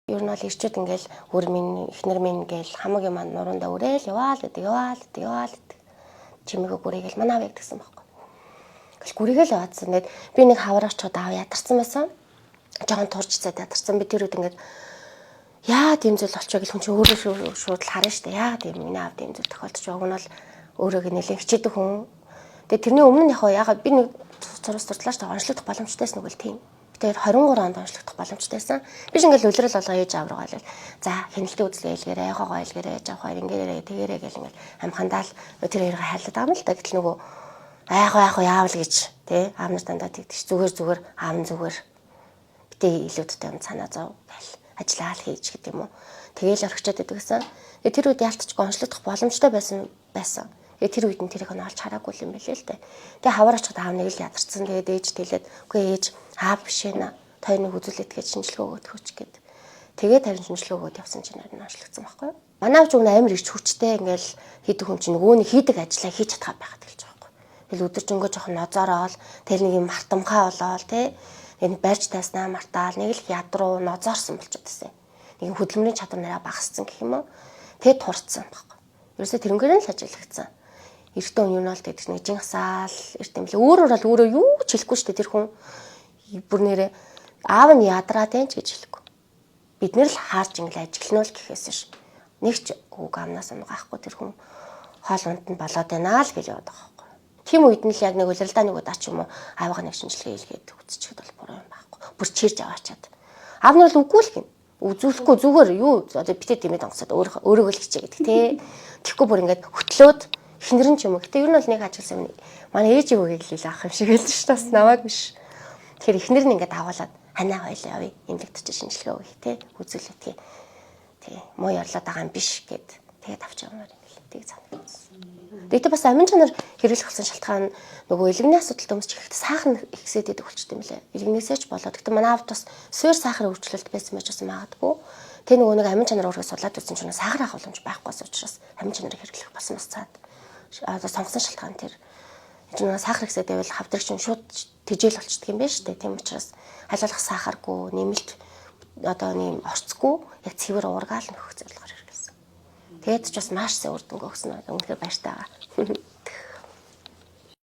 Ер нь бол ирчүүд ингээл өөр минь эхнэр минь ингээл хамаг юм нуруундаа өрээл яваал гэдэг. Чимээгөө гүрийгэл манаа байг гэсэн байхгүй. Ингээл гүрийгэл яваадсан. Ингээд би нэг хавраач чод аав ядарсан байсан. Жохон турж цаад ядарсан. Би тэр үед ингээд яа тийм зүйл болчихоо гэл хүн чи өөрөө шууд л харна штэ. Яа тийм миний аав тийм зүйл тохиолдож байгааг нь бол өөрөөгөө нэлээд хичээдэг хүн. Тэгээ тэрний өмнө нь ягаад би нэг цурас туртлаач онцлогдох боломжтойс нүгэл тийм. Тэгэхээр 23 онд онцлогдох боломжтойсэн. Би ч ингээл үлрэл болгоо ээж авраа гал. За хяналтын үзлээ илгээрээ, яхаа илгээрээ, ээж авах ингээрээ тэгээрээ гэл ингээл амхандаа л тэр хоёрыг хайлаад байгаа юм л да. Гэтэл нөгөө айхаа яавал гэж тий аав нар дандаа тэгдэж зүгээр аав нь зүгээр битээ илүүдтэй юм санаа зов гэл ажиллаа л хийж гэдэг юм уу. Тэгээл орхичод байдаг гэсэн. Тэр үед яалтчгүй онцлогдох боломжтой байсан. Тэр үед нь тэрийг нь олж хараагүй юм билээ л дээ. Тэгээ хавар очиход аав нэг л ядарсан. Тэгээд ээж тэлээд үгүй ээж аав биш ээ. Тойрныг үзүүлээд гэж шинжилгээ өгөөд хөч гэд. Тэгээд харин шинжилгээ өгөөд явсан чинь нарийн онцлогдсон байхгүй юу? Манай авч өгнө амар ирч хүчтэй ингээл хийдэг хүн чинь нөгөөний хийдэг ажлаа хийж чадхаа байхад хэлж байгаа байхгүй юу? Тэгэл өдөржингөө жоохон нозоороо тэр нэг юм мартамхаа болоод тий энэ барьж тайснаа мартаал нэг л ядруу нозоорсон болчиход байсан. Нэг хөдөлмөрийн чадвар нараа багассан гэх юм уу? Тэгээд турцсан байхгүй юу? Ерөөсөө тэрнгээр нь л ажиллагдсан. Эртөө юм бол гэдэг нэг жин хасаал эрт юм лээ. Өөрөөр бол өөрөө юу ч хэлэхгүй шүү дээ тэр хүн. Бүр нэрээ аав нь ядраад энэ ч гэж хэлэхгүй. Бид нэр л хаарч ингээл ажиллана л гэхээс ш. Нэг ч үг амнаас угаахгүй тэр хүн хоол унд нь болоод байна л гэж яваад байгаа байхгүй. Тим үед нь л яг нэг улирлаа нэг удаа ч юм уу аавга нэг шинжилгээ хийлгээд үзчихэд бол буруу юм байхгүй. Бүр чирж аваачаад. Аав нь бол үгүй л гин. Үзүүлэхгүй зүгээр юу одоо битээ димэд онгосоод өөрөөгөө л хичээ гэдэг тий. Тэгэхгүй бүр ингээд хөтлөөд эхнэр нь ч юм уу. Гэтэ ер нь бол нэг ажилласан юм. Манай ээж өвөгийг л ах юм шиг хэлж ш. Бас намайг биш. Тэгэхээр эхнэр нь ингээд агуулад ханаа хоёлаа явъя. Эмнэлэгт чи шинжилгээ өгье те. Үзүүлээд тий. Тий. Муу ярлаад байгаа юм биш гэд. Тэгээд авч явмаар ингээл тийг санагдсан. Тэгтээ бас амин чанар хэрэглэх болсон шалтгаан нөгөө илэгний асуудалтай хүмүүс ч ихтэй сахар ихсээд идэх болчтой юм лээ. Илэгнээсээ ч болоод. Гэтэ манай авд бас суур сахарын өвчлөлт байсан байж бас магадгүй. Тэ нөгөө нэг амин чанар өөргөө судлаад үзсэн чинь сахар авах боломж байхгүйс учраас амин чанарыг хэрэглэх болсон бас цаад. Одоо сонгосон шалтгаан тэр энэ сахар ихсээд байвал хавдрагч нь шууд тэжээл болчдөг юм байна шүү дээ. Тийм учраас халиалах сахаргүй, нэмэлт одоо нэм орцгүй яг цэвэр уургаал нөхөх зорилгоор хэрэглэсэн. Тэгээд ч бас маш сайн үр дүнг өгсөн. Үнэхээр баяртай байгаа.